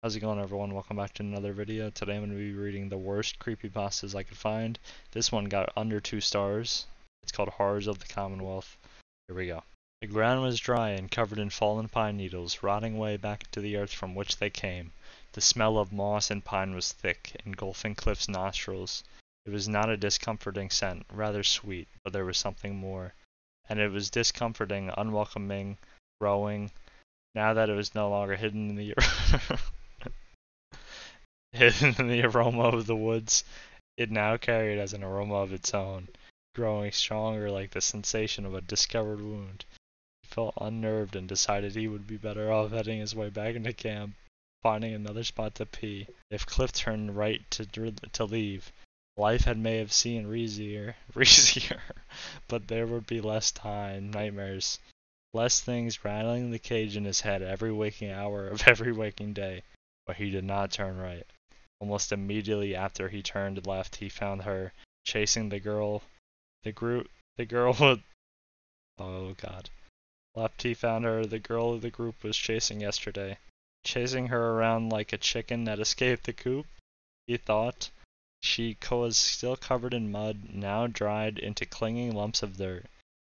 How's it going, everyone? Welcome back to another video. Today I'm going to be reading the worst creepypastas I could find. This one got under 2 stars. It's called Horrors of the Commonwealth. Here we go. The ground was dry and covered in fallen pine needles, rotting away back into the earth from which they came. The smell of moss and pine was thick, engulfing Cliff's nostrils. It was not a discomforting scent, rather sweet, but there was something more. And it was discomforting, unwelcoming, growing, now that it was no longer hidden in the hidden in the aroma of the woods. It now carried as an aroma of its own, growing stronger like the sensation of a discovered wound. He felt unnerved and decided he would be better off heading his way back into camp, finding another spot to pee. If Cliff turned right to leave, life may have seemed easier, but there would be less time, nightmares, less things rattling the cage in his head every waking hour of every waking day. But he did not turn right. Almost immediately after he turned left, he found her chasing the girl. The girl with, oh god. Left, he found her. The girl the group was chasing yesterday. Chasing her around like a chicken that escaped the coop, he thought. She was still covered in mud, now dried into clinging lumps of dirt.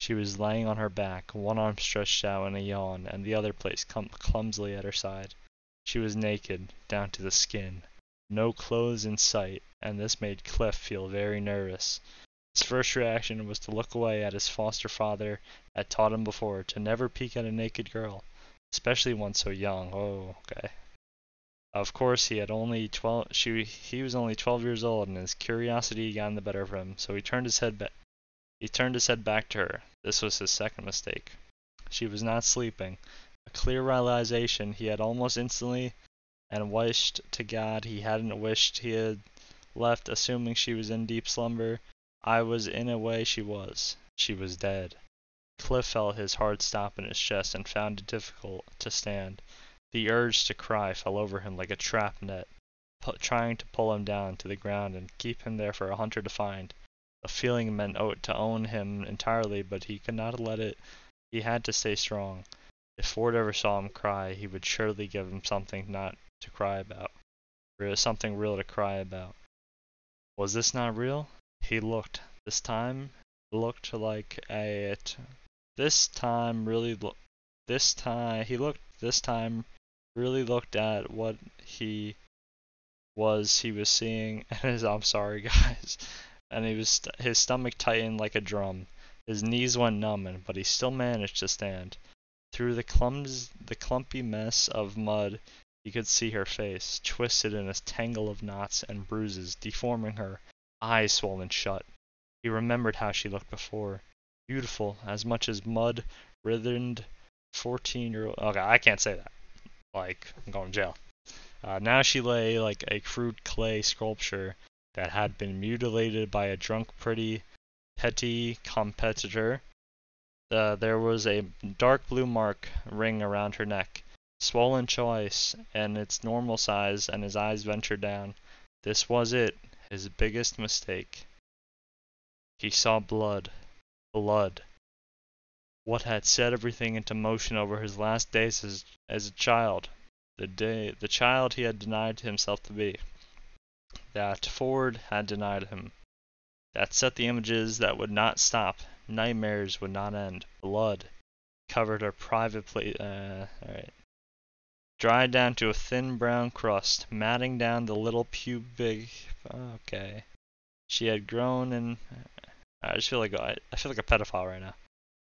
She was laying on her back, one arm stretched out in a yawn, and the other placed clumsily at her side. She was naked, down to the skin. No clothes in sight, and this made Cliff feel very nervous. His first reaction was to look away at his foster father had taught him before to never peek at a naked girl, especially one so young. Oh, okay. Of course, he was only 12 years old, and his curiosity got the better of him, so he turned his head back to her. This was his second mistake. She was not sleeping. A clear realization he had almost instantly, and wished to God he hadn't wished he had left, assuming she was in deep slumber. In a way she was. She was dead. Cliff felt his heart stop in his chest and found it difficult to stand. The urge to cry fell over him like a trap net, trying to pull him down to the ground and keep him there for a hunter to find. The feeling meant to own him entirely, but he could not let it. He had to stay strong. If Ford ever saw him cry, he would surely give him something not to cry about. Something real to cry about. Was this not real? He looked. This time really looked at what he was seeing, and I'm sorry guys, and his stomach tightened like a drum. His knees went numb, but he still managed to stand. Through the clumpy mess of mud, he could see her face, twisted in a tangle of knots and bruises, deforming her, eyes swollen shut. He remembered how she looked before. Beautiful, as much as mud-writhed 14-year-old. Okay, I can't say that. Like, I'm going to jail. Now she lay like a crude clay sculpture that had been mutilated by a drunk petty competitor. There was a dark blue ring around her neck, swollen twice and its normal size, and his eyes ventured down. This was it, his biggest mistake. He saw blood. Blood. What had set everything into motion over his last days as a child. The child he had denied himself to be. That Ford had denied him. That set the images that would not stop. Nightmares would not end. Blood covered her private place. Alright. Dried down to a thin brown crust, matting down the little pubic. Okay. She had grown and I feel like a pedophile right now.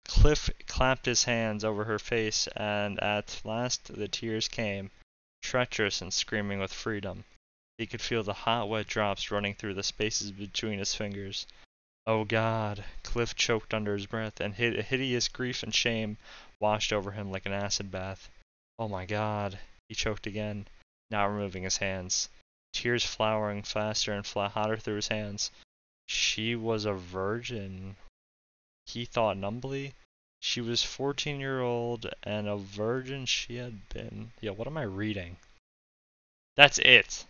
Cliff clapped his hands over her face, and at last the tears came, treacherous and screaming with freedom. He could feel the hot, wet drops running through the spaces between his fingers. Oh God! Cliff choked under his breath, and hideous grief and shame washed over him like an acid bath. Oh my God! He choked again, now removing his hands. Tears flowering faster and hotter through his hands. She was a virgin, he thought numbly. She was 14-year-old, and a virgin she had been. Yeah, what am I reading? That's it.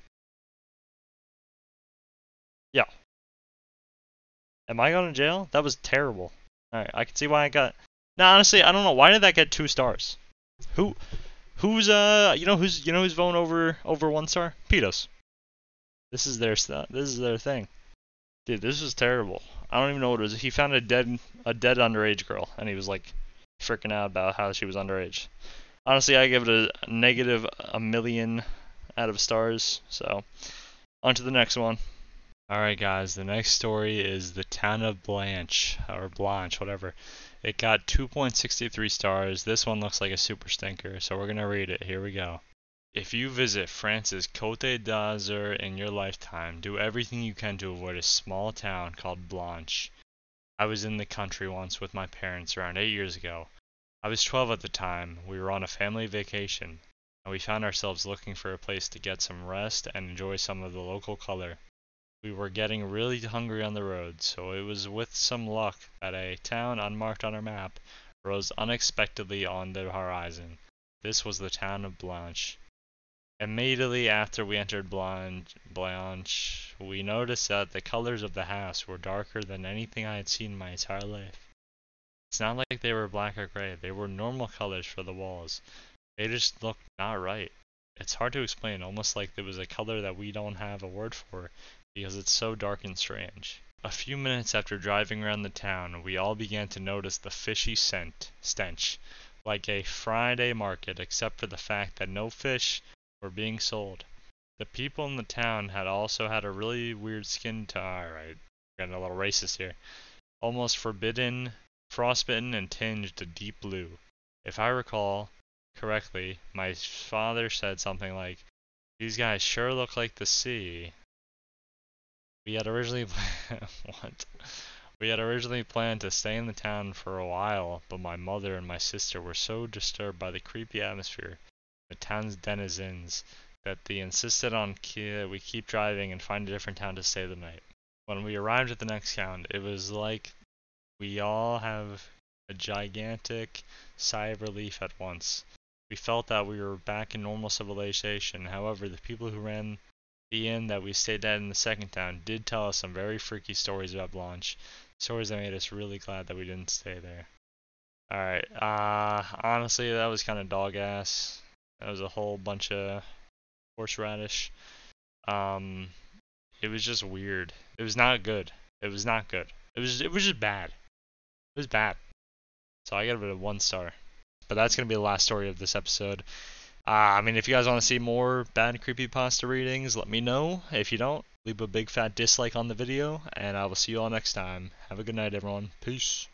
Yeah. Am I going to jail? That was terrible. Alright, I can see why I got... No, honestly, I don't know. Why did that get 2 stars? Who Who's you know who's voting over 1 star? Pedos. This is their stuff. This is their thing. Dude, this was terrible. I don't even know what it was. He found a dead underage girl, and he was like freaking out about how she was underage. Honestly, I give it a negative a million out of stars. So, on to the next one. Alright guys, the next story is the town of Blanche, or Blanche, whatever. It got 2.63 stars. This one looks like a super stinker, so we're gonna read it. Here we go. If you visit France's Côte d'Azur in your lifetime, do everything you can to avoid a small town called Blanche. I was in the country once with my parents around 8 years ago. I was 12 at the time. We were on a family vacation, and we found ourselves looking for a place to get some rest and enjoy some of the local color. We were getting really hungry on the road, so it was with some luck that a town unmarked on our map rose unexpectedly on the horizon. This was the town of Blanche. Immediately after we entered Blanche, we noticed that the colors of the house were darker than anything I had seen in my entire life. It's not like they were black or gray, they were normal colors for the walls. They just looked not right. It's hard to explain, almost like there was a color that we don't have a word for, because it's so dark and strange. A few minutes after driving around the town, we all began to notice the fishy stench, like a Friday market, except for the fact that no fish were being sold. The people in the town had also had a really weird skin tone. Alright, getting a little racist here. Almost forbidden, frostbitten, and tinged a deep blue. If I recall correctly, my father said something like, "These guys sure look like the sea." We had originally We had originally planned to stay in the town for a while, but my mother and my sister were so disturbed by the creepy atmosphere, the town's denizens, that they insisted on we keep driving and find a different town to stay the night. When we arrived at the next town, it was like we all have a gigantic sigh of relief at once. We felt that we were back in normal civilization. However, the people who ran the inn that we stayed at in the second town did tell us some very freaky stories about Blanche. Stories that made us really glad that we didn't stay there. Alright, honestly, that was kind of dog ass. That was a whole bunch of horseradish. It was just weird. It was not good. It was not good. It was just bad. It was bad. So I give it a 1 star. But that's going to be the last story of this episode. I mean, if you guys want to see more bad creepypasta readings, let me know. If you don't, leave a big fat dislike on the video, and I will see you all next time. Have a good night, everyone. Peace.